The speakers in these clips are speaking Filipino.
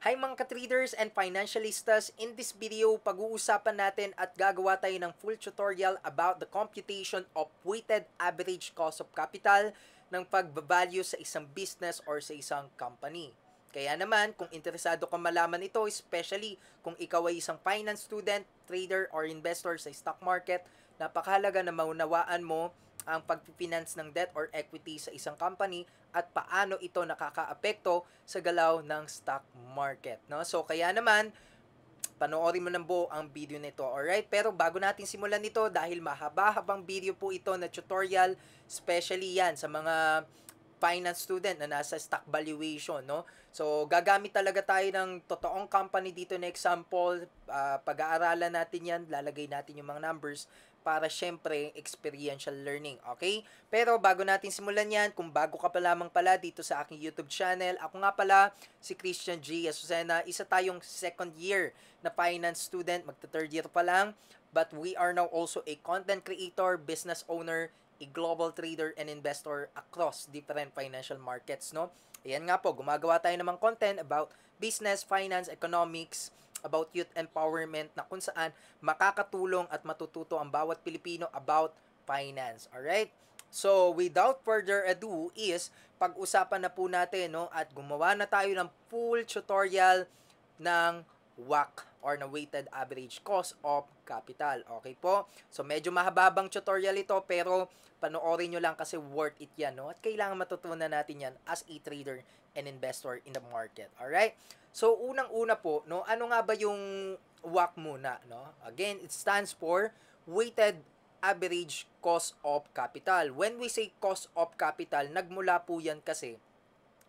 Hi mga ka-traders and financialistas, in this video, pag-uusapan natin at gagawa tayo ng full tutorial about the computation of weighted average cost of capital ng pagbabalyo sa isang business or sa isang company. Kaya naman, kung interesado ka malaman ito, especially kung ikaw ay isang finance student, trader, or investor sa stock market, napakahalaga na maunawaan mo ang pag-finance ng debt or equity sa isang company at paano ito nakakaapekto sa galaw ng stock market, no? So kaya naman panoorin mo ng buo ang video nito, alright? Pero bago natin simulan ito, dahil mahaba-habang video po ito na tutorial, especially yan sa mga finance student na nasa stock valuation, no? So, gagamit talaga tayo ng totoong company dito na example. Pag-aaralan natin yan, lalagay natin yung mga numbers para syempre experiential learning, okay? Pero bago natin simulan yan, kung bago ka pa lamang pala dito sa aking YouTube channel, ako nga pala si Christian G. Azucena, isa tayong second year na finance student, magta-third year pa lang, but we are now also a content creator, business owner, a global trader and investor across different financial markets, no? Ayan nga po, gumagawa tayo namang content about business, finance, economics, about youth empowerment na kung saan makakatulong at matututo ang bawat Pilipino about finance. Alright? So, without further ado is, pag-usapan na po natin, no? At gumawa na tayo ng full tutorial ng WACC or na weighted average cost of capital. Okay po? So, medyo mahababang tutorial ito pero panoorin nyo lang kasi worth it yan, no? At kailangan matutunan natin yan as a trader and investor in the market. Alright? So, unang-una po, no? Ano nga ba yung WACC muna, no? Again, it stands for weighted average cost of capital. When we say cost of capital, nagmula po yan kasi,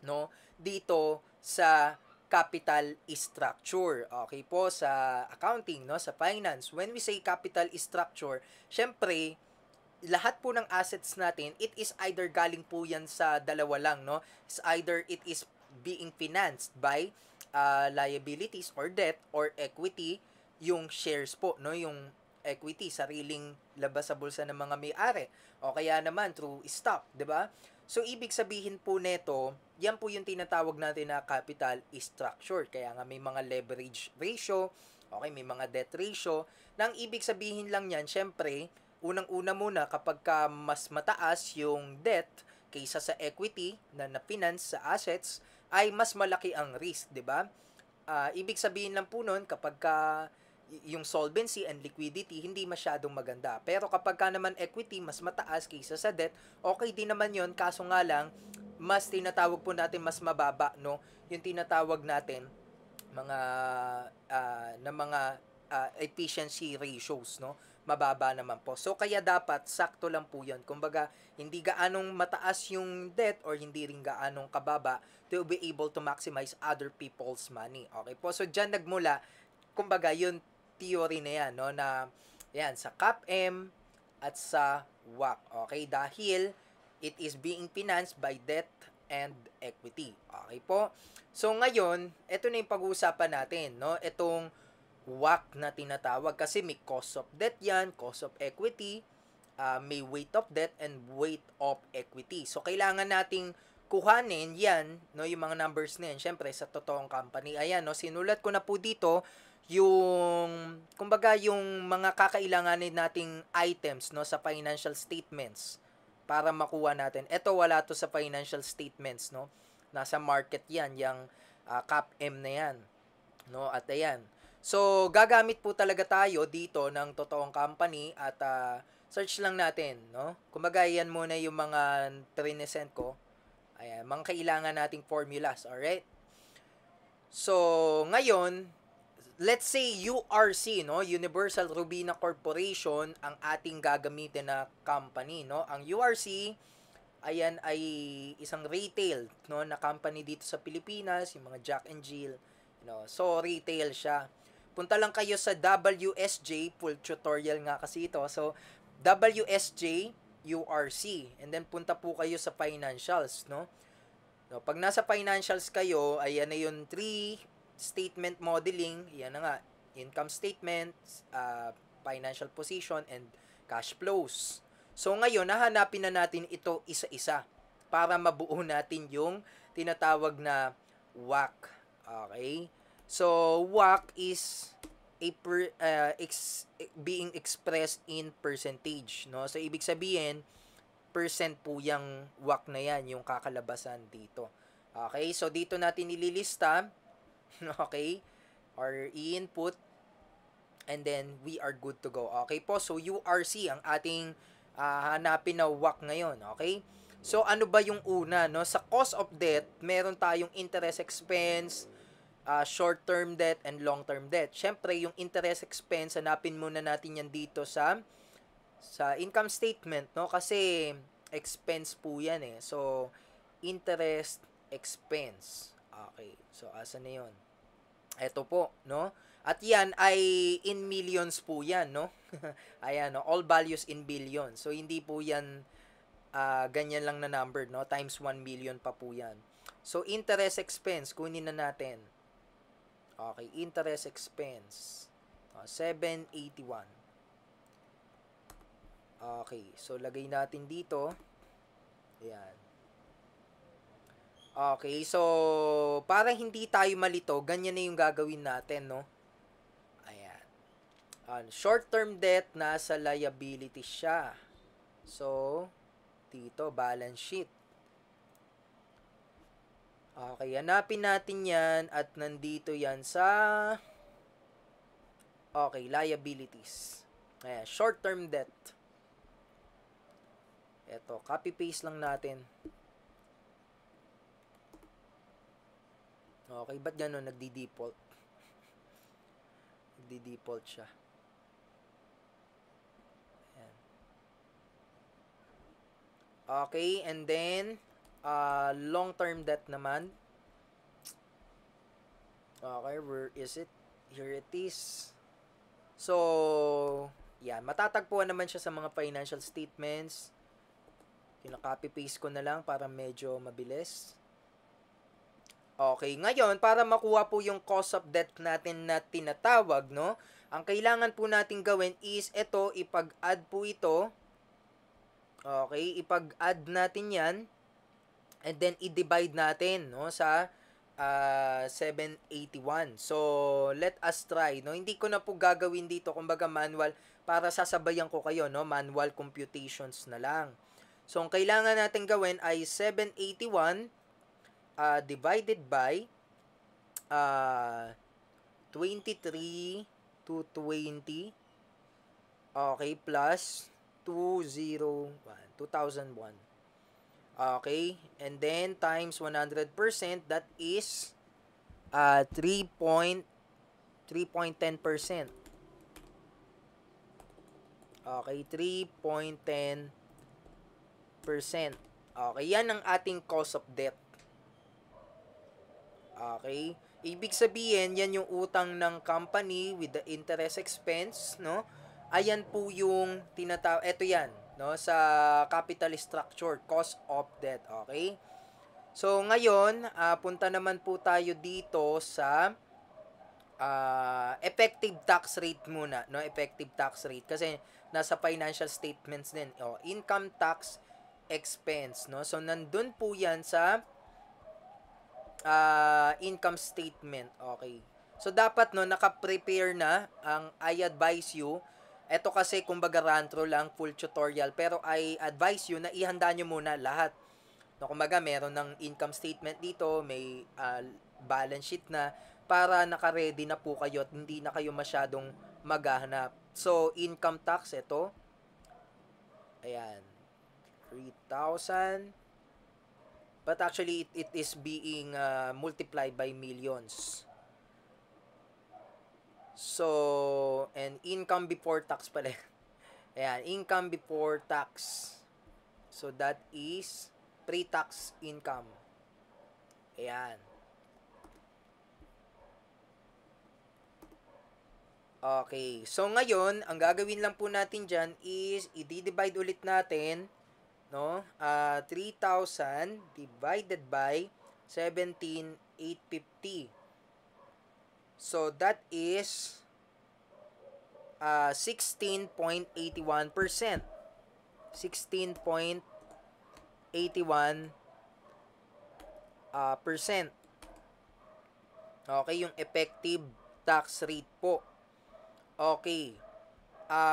no, dito sa capital structure. Okay po, sa accounting, no, sa finance. When we say capital structure, syempre, lahat po ng assets natin, it is either galing po yan sa dalawa lang, no? It's either it is being financed by liabilities or debt or equity, yung shares po, no? Yung equity, sariling labas sa bulsa ng mga may-ari. O kaya naman through stock, 'di ba? So, ibig sabihin po nito, yan po yung tinatawag natin na capital structure. Kaya nga may mga leverage ratio, okay, may mga debt ratio. Nang ibig sabihin lang yan, syempre, unang-una muna kapag ka mas mataas yung debt kaysa sa equity na na-finance sa assets, ay mas malaki ang risk, di ba? Ibig sabihin lang po nun, kapag ka yung solvency and liquidity hindi masyadong maganda. Pero kapag ka naman equity mas mataas kaysa sa debt, okay din naman yon, kaso nga lang mas tinatawag po natin mas mababa, no? Yung tinatawag natin mga na mga efficiency ratios, no? Mababa naman po. So kaya dapat sakto lang po 'yon. Kumbaga, hindi gaanong mataas yung debt or hindi rin gaanong kababa to be able to maximize other people's money. Okay po. So diyan nagmula, kumbaga, yung theory na yan, no, na yan, sa CAPM at sa WACC. Okay, dahil it is being financed by debt and equity. Okay po. So ngayon, ito na yung pag-uusapan natin, no? Itong WACC na tinatawag kasi may cost of debt yan, cost of equity, may weight of debt and weight of equity. So kailangan nating kuhanin yan, no, yung mga numbers na yan, syempre sa totoong company. Ayan, no, sinulat ko na po dito yung, kumbaga, yung mga kakailanganin nating items, no, sa financial statements para makuha natin. Ito, wala to sa financial statements, no. Nasa market yan, yung CAPM na yan, no, at ayan. So, gagamit po talaga tayo dito ng totoong company at search lang natin, no. Kumbaga, yan muna yung mga trinesent ko. Ayan, mga kailangan nating formulas, alright? So, ngayon, let's say URC, no, Universal Robina Corporation ang ating gagamitin na company, no. Ang URC, ayan, ay isang retail, no, na company dito sa Pilipinas, yung mga Jack and Jill, you know. So retail siya. Punta lang kayo sa WSJ, full tutorial nga kasi ito. So WSJ URC, and then punta po kayo sa financials, no. No, pag nasa financials kayo, ayan na yung 3 statement modeling, yan na nga, income statement, financial position, and cash flows. So ngayon, nahanapin na natin ito isa-isa para mabuo natin yung tinatawag na WACC. Okay? So, WACC is being expressed in percentage, no? So, ibig sabihin, percent po yung WACC na yan, yung kakalabasan dito. Okay, so dito natin nililista, okay, or i-input, and then we are good to go. Okay po, so URC ang ating hanapin na WACC ngayon, okay? So, ano ba yung una, no? Sa cost of debt, meron tayong interest expense, short-term debt, and long-term debt. Siyempre, yung interest expense, hanapin muna natin yan dito sa income statement, no? Kasi, expense po yan eh. So, interest expense. Okay. So, asa na yun? Ito po, no? At yan ay in millions po yan, no? Ayan, no? All values in billion. So, hindi po yan ganyan lang na number, no? Times 1 million pa po yan. So, interest expense, kunin na natin. Okay, interest expense. 781. Okay, so lagay natin dito. Ayan. Okay, so para hindi tayo malito, ganyan na yung gagawin natin, no? Ayan. Short-term debt, nasa liability siya. So, dito, balance sheet. Okay, hanapin natin yan at nandito yan sa liabilities. Ayan, short-term debt. Ito, copy-paste lang natin. Okay, ba't gano'n nagdi-default? Nagdi-default siya. Ayan. Okay, and then, long-term debt naman. Okay, where is it? Here it is. So, yan. Matatagpuan naman siya sa mga financial statements. Kina-copy-paste ko na lang para medyo mabilis. Okay, ngayon, para makuha po yung cost of debt natin na tinatawag, no? Ang kailangan po natin gawin is, ito, ipag-add po ito. Okay, ipag-add natin yan. And then, i-divide natin, no, sa 781. So, let us try, no? Hindi ko na po gagawin dito, kumbaga manual, para sasabayan ko kayo, no? Manual computations na lang. So, ang kailangan natin gawin ay 781 divided by 23 to 20, okay, plus 2001. Okay, and then times 100%, that is 3.10%. Okay, 3.10%. Okay, yan ang ating cost of debt. Okay, ibig sabihin, yan yung utang ng company with the interest expense, no? Ayan po yung ito yan, no, sa capital structure, cost of debt, okay? So, ngayon, punta naman po tayo dito sa effective tax rate muna, no? Effective tax rate kasi nasa financial statements din. Income tax expense, no? So, nandun po yan sa income statement. Okay. So, dapat, no, naka-prepare na ang I advise you. Ito kasi, kumbaga, rantro lang, full tutorial. Pero, I advise you na ihanda nyo muna lahat. No, kumbaga, meron ng income statement dito, may balance sheet na, para naka-ready na po kayo at hindi na kayo masyadong maghahanap. So, income tax, ito. Ayan. 3,000. But actually, it is being multiplied by millions. So, and income before tax pala. Ayan, income before tax. So, that is pre-tax income. Ayan. Okay. So, ngayon, ang gagawin lang po natin dyan is, i-divide ulit natin, no? 3,000 divided by 17,850. So, that is 16.81%. 16.81%. Okay, yung effective tax rate po. Okay.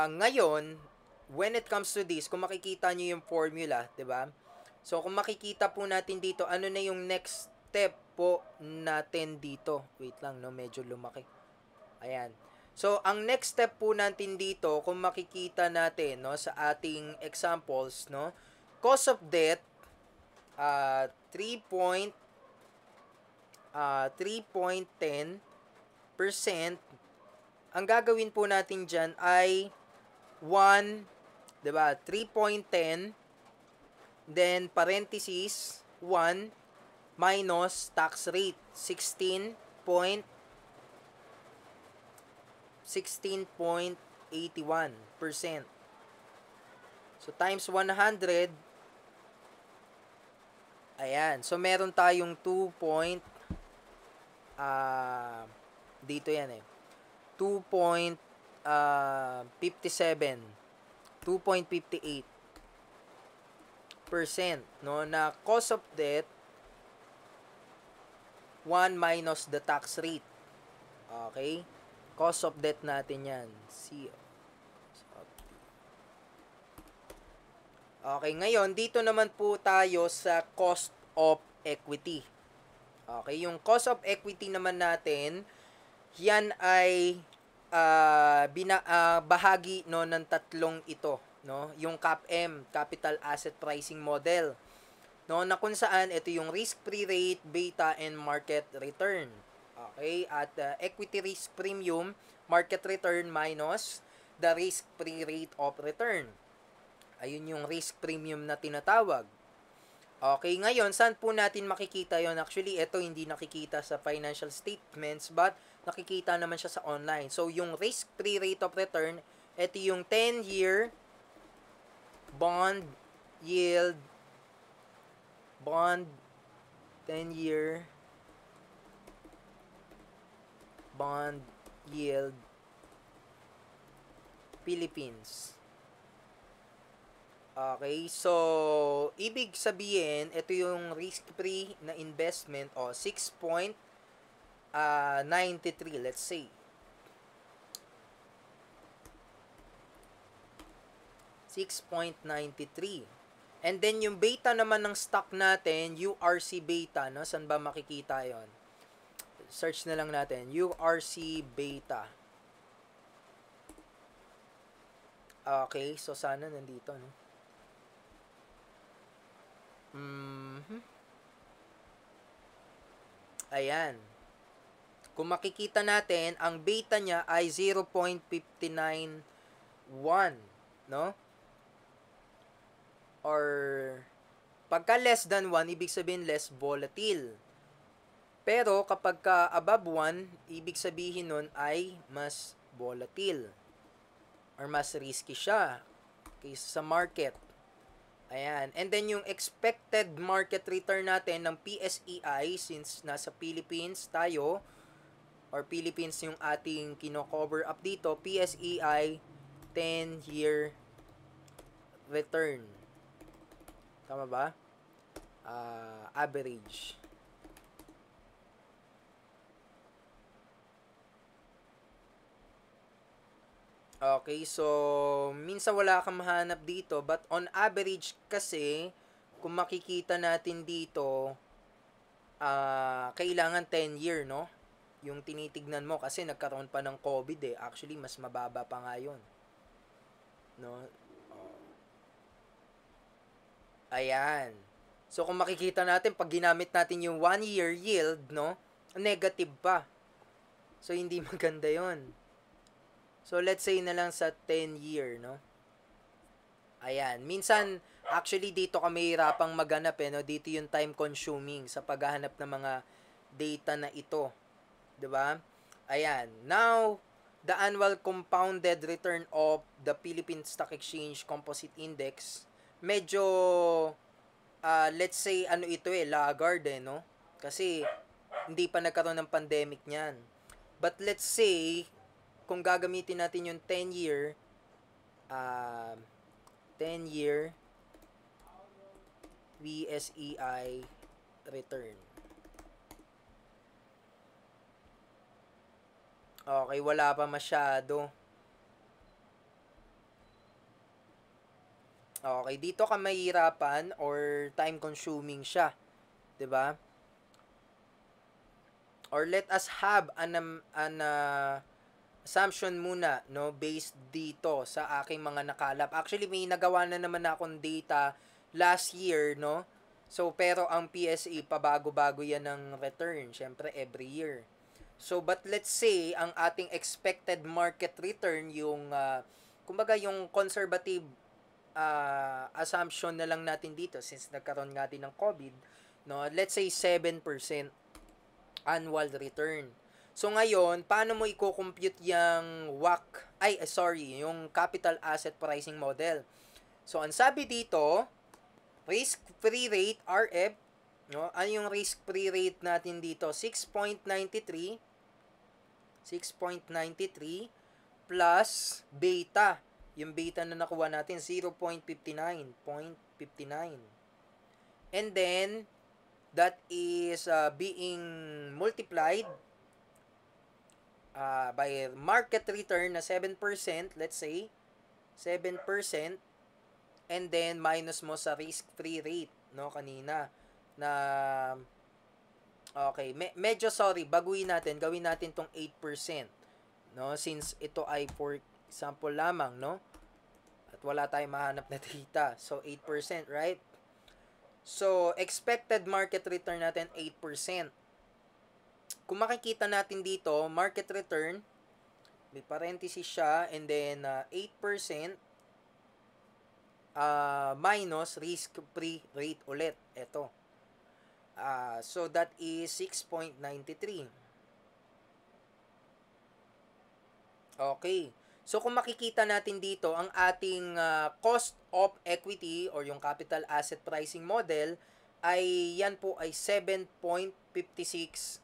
Ngayon, when it comes to this, kung makikita nyo yung formula, 'di ba? So, kung makikita po natin dito, ano na yung next step po natin dito? Wait lang, no? Medyo lumaki. Ayan. So, ang next step po natin dito, kung makikita natin, no, sa ating examples, no, cost of debt, 3.10%. Ang gagawin po natin dyan ay 1, 'di ba? 3.10, then parenthesis 1 minus tax rate 16.81%. So times 100. Ayan. So meron tayong 2 point dito yan eh. 2.57, 2.58% no, na cost of debt 1 minus the tax rate. Okay? Cost of debt natin yan. Okay, ngayon dito naman po tayo sa cost of equity. Okay, yung cost of equity naman natin, yan ay bahagi no ng tatlong ito, no? Yung CAPM, Capital Asset Pricing Model, no, na kung saan ito yung risk-free rate, beta, and market return. Okay, at equity risk premium, market return minus the risk-free rate of return. Ayun yung risk premium na tinatawag. Okay, ngayon, saan po natin makikita yon? Actually, ito hindi nakikita sa financial statements, but nakikita naman siya sa online. So, yung risk-free rate of return, ito yung 10-year bond yield, 10-year bond yield Philippines. Okay, so ibig sabihin, ito yung risk-free na investment o 6.93, let's say. 6.93. And then yung beta naman ng stock natin, URC beta, no? Saan ba makikita 'yon? Search na lang natin, URC beta. Okay, so sana nandito, no? Ayan. Kung makikita natin, ang beta niya ay 0.591, no? Or pagka less than 1, ibig sabihin less volatile. Pero kapag ka above 1, ibig sabihin nun ay mas volatile or mas risky siya kaysa sa market. Ayan. And then yung expected market return natin ng PSEI, since nasa Philippines tayo, or Philippines yung ating kino-cover up dito, PSEI 10-year return. Tama ba? Average. Okay, so minsan wala kang mahanap dito, but on average kasi, kung makikita natin dito, kailangan 10-year, no? Yung tinitignan mo kasi nagkaroon pa ng COVID eh. Actually, mas mababa pa nga yun. No? Ayan. So, kung makikita natin, pag ginamit natin yung 1-year yield, no? Negative pa. So, hindi maganda yon. So, let's say na lang sa 10-year, no? Ayan. Minsan, actually, dito kami hirapang maghanap, eh, no? Dito yung time consuming sa paghahanap ng mga data na ito. 'Di ba? Ayan. Now, the annual compounded return of the Philippine Stock Exchange Composite Index, medyo, let's say, ano ito eh, laggard eh, no? Kasi, hindi pa nagkaroon ng pandemic niyan. But let's say, kung gagamitin natin yung 10-year, 10-year PSEI return. Okay, wala pa masyado. Okay, dito ka mahirapan or time consuming siya, 'di ba? Or let us have an assumption muna, no, based dito sa aking mga nakalap. Actually, may nagawa na naman akong data last year, no? So, pero ang PSA, pabago-bago yan ng return, syempre every year. So, but let's say, ang ating expected market return, yung, kumbaga yung conservative assumption na lang natin dito, since nagkaroon nga din ng COVID, no? Let's say 7% annual return. So ngayon, paano mo i-compute yung yung capital asset pricing model? So ang sabi dito, risk-free rate RF, no? Ano yung risk-free rate natin dito? 6.93 plus beta. Yung beta na nakuha natin 0.59. And then that is being multiplied by market return na 7%, let's say 7%, and then minus mo sa risk-free rate, no, kanina na okay, medyo sorry, baguhin natin, gawin natin tong 8%, no, since ito ay for example lamang, no, at wala tayong mahanap na data. So 8%, right? So expected market return natin 8%. Kung makikita natin dito, market return, may parenthesis siya, and then 8% minus risk-free rate ulit. Ito. So that is 6.93. Okay. So kung makikita natin dito, ang ating cost of equity or yung capital asset pricing model ay yan po ay 7.56%.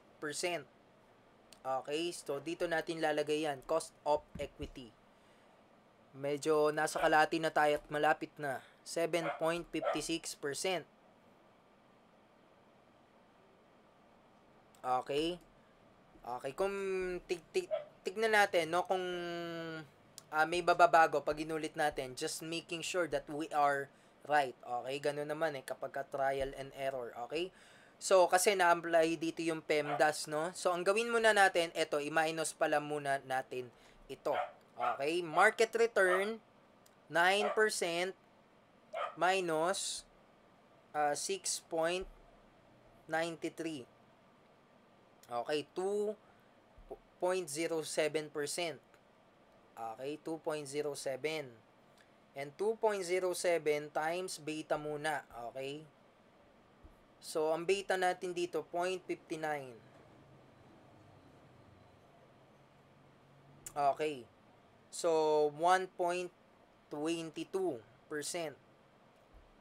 Okay, so dito natin lalagay yan, cost of equity. Medyo nasa kalahati na tayo at malapit na. 7.56%. Okay. Okay, kung tignan natin, no, kung may bababago pag inulit natin, just making sure that we are right. Okay, ganun naman kapag ka trial and error. Okay. So, kasi na-apply dito yung PEMDAS, no? So, ang gawin muna natin, ito, i-minus pala muna natin ito. Okay? Market return, 9% minus 6.93. Okay, 2.07%. Okay, 2.07. And 2.07 times beta muna. Okay? So, ang beta natin dito, 0.59. Okay. So, 1.22%.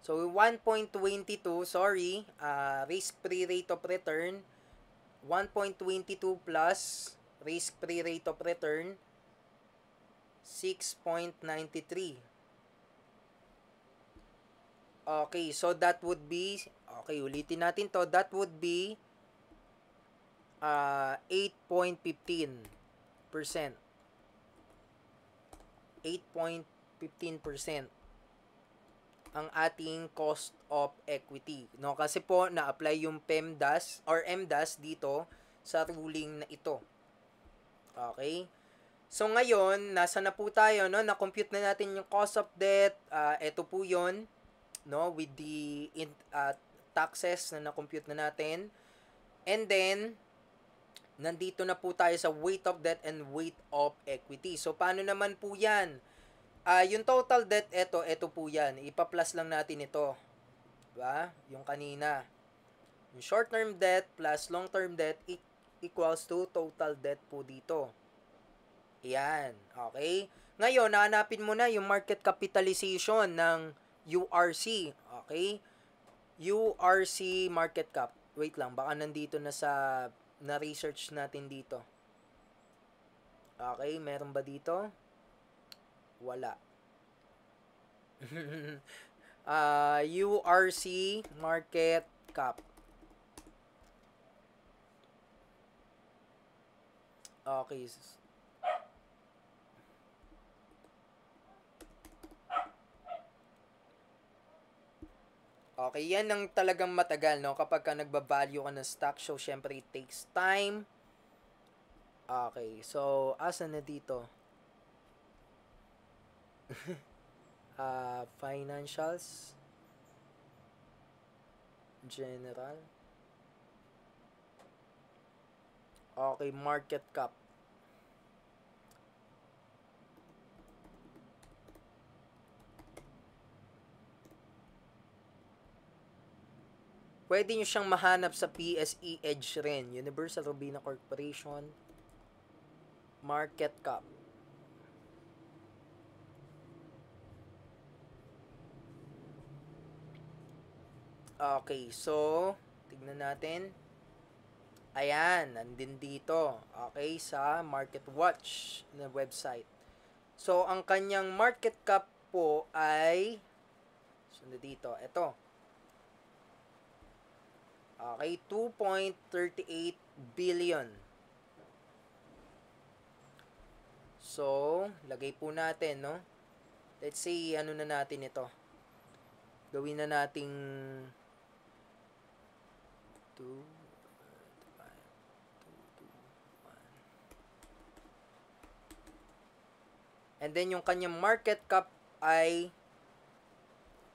So, 1.22, sorry, risk-free rate of return, 1.22 plus risk-free rate of return, 6.93. Okay, so that would be, okay, ulitin natin to, that would be 8.15%. 8.15% ang ating cost of equity. No, kasi po na-apply yung PEMDAS or MDAS dito sa ruling na ito. Okay? So ngayon, nasa na po tayo, no? Na-compute na natin yung cost of debt. Ito po 'yon, no, with the taxes na na-compute na natin. And then nandito na po tayo sa weight of debt and weight of equity. So paano naman po 'yan? Yung total debt, ito po 'yan. Ipa-plus lang natin ito. 'Di ba? Yung kanina. Yung short-term debt plus long-term debt equals to total debt po dito. Yan. Okay? Ngayon, nahanapin mo na yung market capitalization ng URC. Okay? URC market cap. Wait lang, baka nandito na sa na-research natin dito. Okay, meron ba dito? Wala. URC market cap. Okay. Okay, yan ang talagang matagal, no? Kapag ka nagba-value ka ng stock, so syempre it takes time. Okay, so asan na dito? Financials. General. Okay, market cap. Pwede nyo siyang mahanap sa PSE Edge rin. Universal Robina Corporation. Market cap. Okay, so tignan natin. Ayan, nandun dito. Okay, sa Market Watch na website. So, ang kanyang market cap po ay dito. Ito. Okay, 2.38 billion. So, lagay po natin, no? Let's say, ano na natin ito. Gawin na nating 2, 5, 2, 2, 1. And then, yung kanyang market cap ay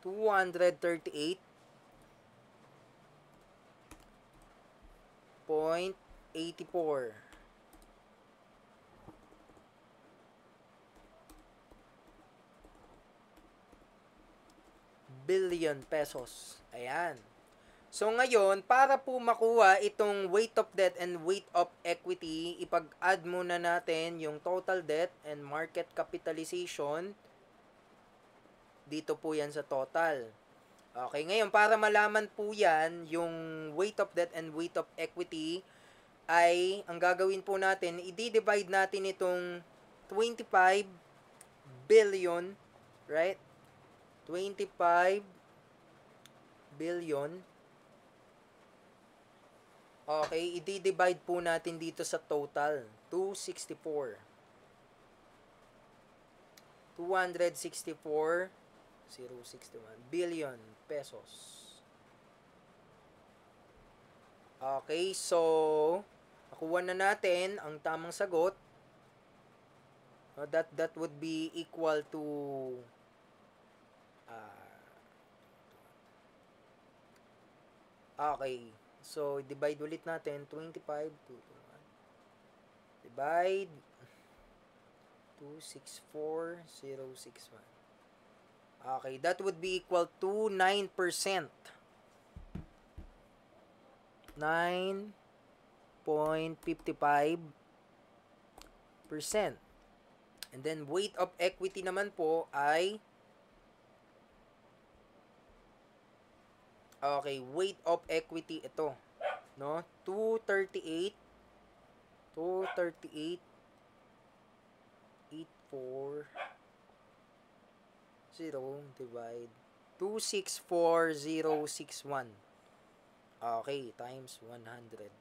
238.84 billion pesos. Ayan. So ngayon, para po makuha itong weight of debt and weight of equity, ipag-add muna natin yung total debt and market capitalization. Dito po yan sa total. Okay, ngayon para malaman po yan, yung weight of debt and weight of equity, ay ang gagawin po natin, i-divide natin itong 25 billion, right? 25 billion. Okay, i-divide po natin dito sa total. 264. 264.061 billion pesos. Okay, so nakuha na natin ang tamang sagot. That would be equal to okay. So divide ulit natin 25 to divide 264.061. Okay, that would be equal to 9%. 9.55%. And then weight of equity naman po ay okay, weight of equity ito, no? 238.84 divide 264.061. Okay, times 100.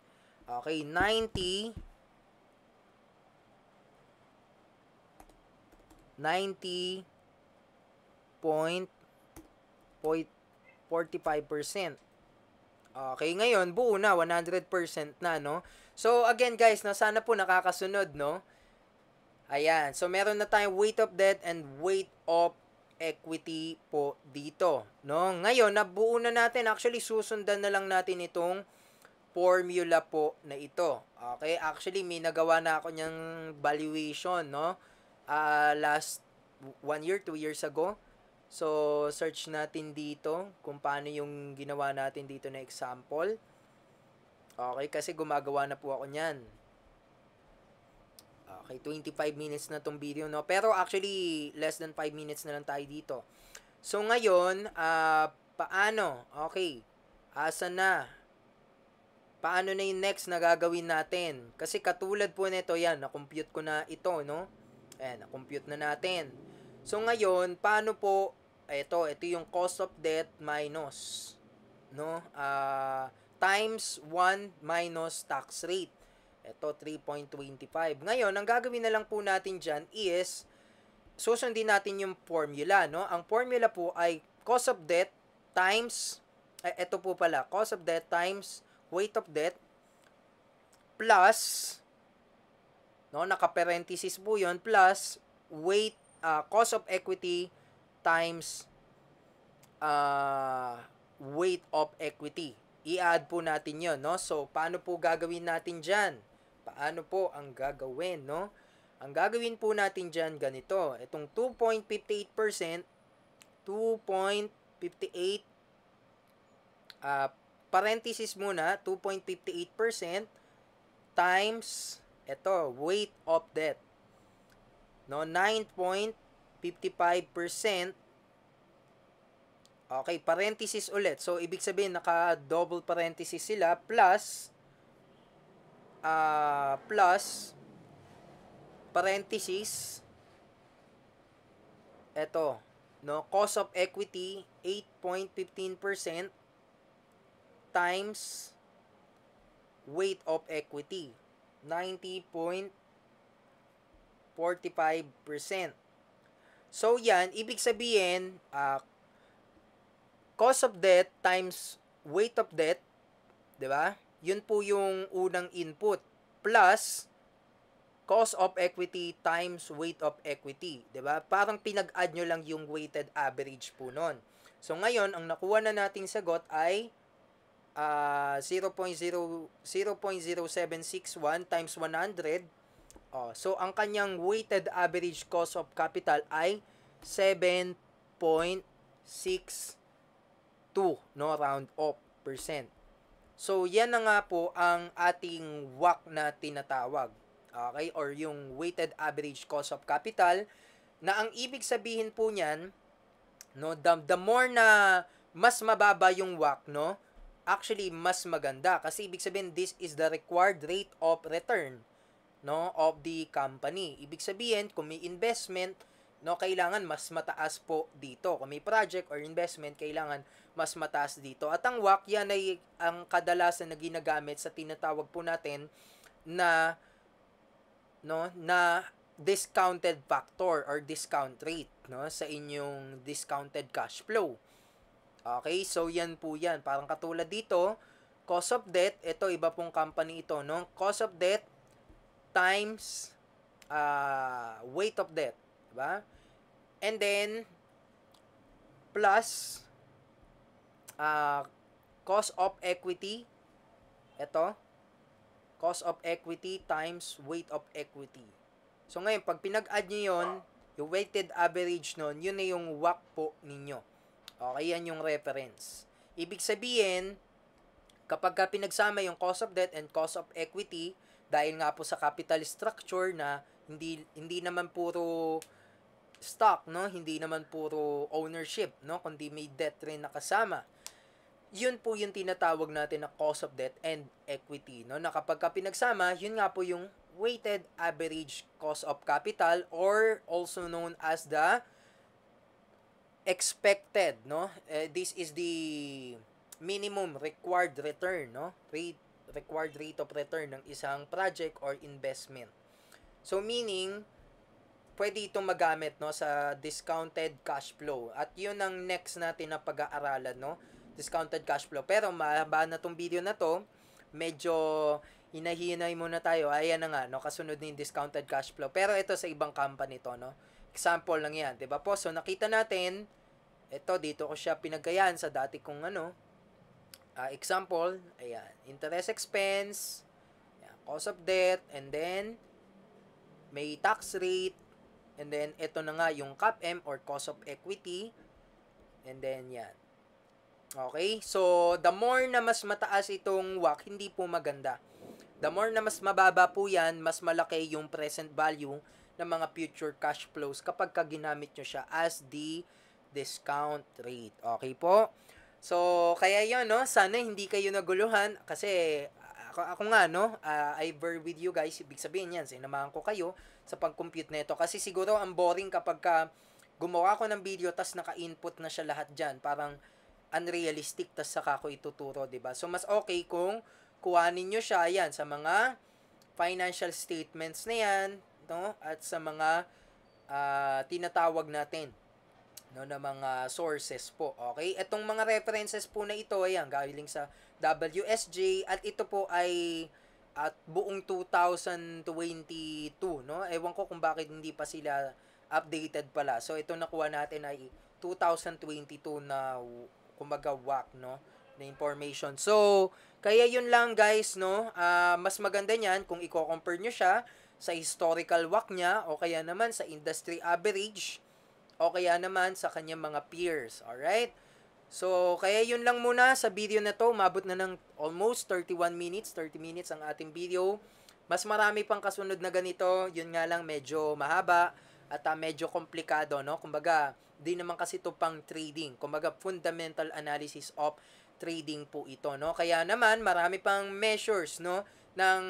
Okay, 90.45%. Okay, ngayon buo na 100% na, no? So again guys, no, sana po nakakasunod, no? Ayan, so meron na tayong weight of debt and weight of equity po dito, no? Ngayon, nabuo na natin, actually susundan na lang natin itong formula po na ito. Okay, actually may nagawa na ako niyang valuation, no? Last 1 year, 2 years ago. So, search natin dito kung paano yung ginawa natin dito na example. Okay, kasi gumagawa na po ako niyan. Okay, 25 minutes na tong video, no? Pero actually, less than 5 minutes na lang tayo dito. So, ngayon, paano? Okay, asa na? Paano na yung next na gagawin natin? Kasi katulad po nito, yan, na-compute ko na ito, no? Ayan, na-compute na natin. So, ngayon, paano po, ito yung cost of debt minus, no? Times 1 minus tax rate. Ito, 3.25. Ngayon, ang gagawin na lang po natin dyan is, susundin natin yung formula, no? Ang formula po ay cost of debt times ito po pala, cost of debt times weight of debt plus, no, naka-parenthesis po yun, plus cost of equity times weight of equity. I-add po natin yon, no? So, paano po gagawin natin dyan? Paano po ang gagawin, no? Ang gagawin po natin dyan ganito. Itong 2.58%, 2.58, parenthesis muna, 2.58% times, ito, weight of debt. No, 9.55%. Okay, parenthesis ulit. So, ibig sabihin, naka-double parenthesis sila, plus, parenthesis, eto, no, cost of equity, 8.15% times weight of equity, 90.45%. So, yan, ibig sabihin, cost of debt times weight of debt, 'di ba? Yun po yung unang input plus cost of equity times weight of equity, 'di ba? Parang pinag-add nyo lang yung weighted average po nun. So ngayon, ang nakuha na nating sagot ay 0.0761 times 100. So ang kanyang weighted average cost of capital ay 7.6 no, round off percent. So yan na nga po ang ating WACC na tinatawag. Okay? Or yung weighted average cost of capital, na ang ibig sabihin po niyan, no, the more na mas mababa yung WACC, no, actually mas maganda kasi ibig sabihin this is the required rate of return, no, of the company. Ibig sabihin kung may investment, no, kailangan mas mataas po dito. Kung may project or investment, kailangan mas mataas dito. At ang WACC, yan ay ang kadalasan na ginagamit sa tinatawag po natin na, no, na discounted factor or discount rate, no, sa inyong discounted cash flow. Okay, so yan po yan. Parang katulad dito, cost of debt, ito iba pong company ito, no? Cost of debt times weight of debt, diba? And then plus cost of equity, ito, cost of equity times weight of equity. So ngayon, pag pinag-add nyo yun, yung weighted average nun, yun na yung WACC po ninyo. Okay, yan yung reference. Ibig sabihin, kapag ka pinagsama yung cost of debt and cost of equity, dahil nga po sa capital structure na hindi naman puro stock, no, hindi naman puro ownership, no, kundi may debt rin nakasama. Yun po yung tinatawag natin na cost of debt and equity, no, na kapag ka pinagsama, yun nga po yung weighted average cost of capital or also known as the expected, no, this is the minimum required return, no, required rate of return ng isang project or investment. So meaning pwede itong magamit, no, sa discounted cash flow. At yun ang next natin na pag-aaralan, no, discounted cash flow. Pero mahaba na tong video na to, medyo hinahinay muna tayo. Ayan na nga, no, kasunod na yung discounted cash flow. Pero ito sa ibang company to, no. Example lang yan, 'di ba po? So nakita natin, ito dito ko siya pinagayaan sa dati kong example, ayan, interest expense, ayan, cost of debt, and then may tax rate, and then ito na nga yung CAPM or cost of equity, and then yan. Okay, so the more na mas mataas itong WACC, hindi po maganda. The more na mas mababa po yan, mas malaki yung present value ng mga future cash flows kapag ginamit nyo siya as the discount rate. Okay po? So, kaya yun, no? Sana hindi kayo naguluhan kasi ako nga, no? I bear with you guys. Ibig sabihin yan, sinamahan ko kayo sa pag-compute nito. Kasi siguro ang boring kapag gumawa ko ng video tas naka-input na siya lahat dyan. Parang unrealistic tas saka ko ituturo, diba? So, mas okay kung kuhanin nyo siya yan sa mga financial statements na yan, no? At sa mga tinatawag natin no, na mga sources po. Okay? Itong mga references po na ito, ayan, galing sa WSJ at ito po ay at buong 2022, no? Ewan ko kung bakit hindi pa sila updated pala. So ito nakuha natin ay 2022 na kumbaga WAC, no, na information. So kaya yun lang guys, no. Mas maganda niyan kung i-compare nyo siya sa historical WAC niya o kaya naman sa industry average o kaya naman sa kanyang mga peers. Alright? So, kaya yun lang muna sa video na to. Umabot na ng almost 31 minutes, 30 minutes ang ating video. Mas marami pang kasunod na ganito. Yun nga lang, medyo mahaba at medyo komplikado, no? Kumbaga, di naman kasi ito pang trading. Kumbaga, fundamental analysis of trading po ito, no? Kaya naman, marami pang measures, no, ng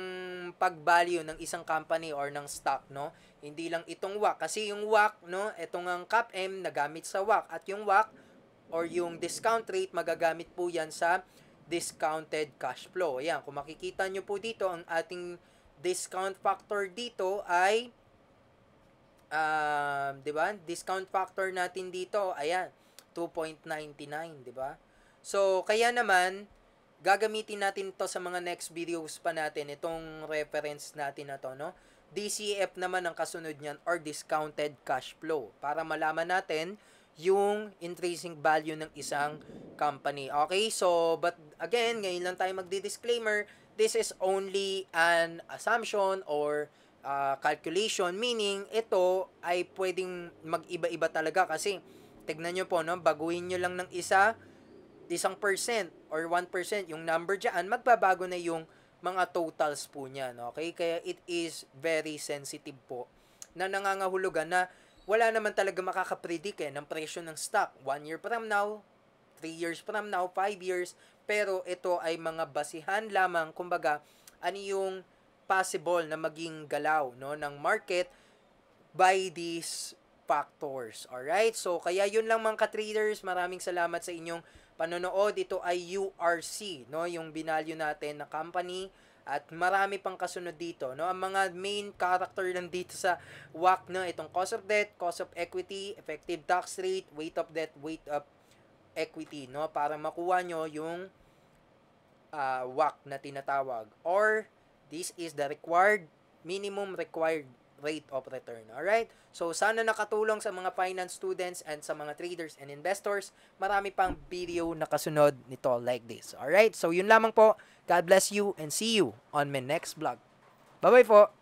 pag-value ng isang company or ng stock, no? Hindi lang itong WAC. Kasi yung WAC, no, itong ang CAPM nagamit sa WAC. At yung WAC, or yung discount rate, magagamit po yan sa discounted cash flow. Ayan, kung makikita nyo po dito, ang ating discount factor dito ay, di ba? Discount factor natin dito, ayan, 2.99, di ba? So, kaya naman, gagamitin natin to sa mga next videos pa natin, itong reference natin na to, no? DCF naman ang kasunod niyan, or discounted cash flow, para malaman natin yung intrinsic value ng isang company. Okay? So, but again, ngayon lang tayo magdi-disclaimer, this is only an assumption or calculation, meaning ito ay pwedeng mag-iba-iba talaga kasi tignan nyo po, no, baguhin nyo lang ng isang percent or 1% yung number dyan, magbabago na yung mga totals po niyan. Okay? Kaya it is very sensitive po na nangangahulugan na wala naman talaga makakapredict ng presyo ng stock 1 year from now, 3 years from now, 5 years, pero ito ay mga basihan lamang, kumbaga, ano yung possible na maging galaw, no, ng market by these factors. Alright? So, kaya yun lang mga ka-traders, maraming salamat sa inyong panonood. Ito ay URC, no, yung binalyo natin na company. At marami pang kasunod dito, no? Ang mga main character lang dito sa WAC, no, itong cost of debt, cost of equity, effective tax rate, weight of debt, weight of equity, no? Para makuha nyo yung WAC na tinatawag. Or, this is the minimum required rate of return. Alright? So, sana nakatulong sa mga finance students and sa mga traders and investors. Marami pang video na kasunod nito like this. Alright? So, yun lamang po. God bless you and see you on my next vlog. Bye-bye po!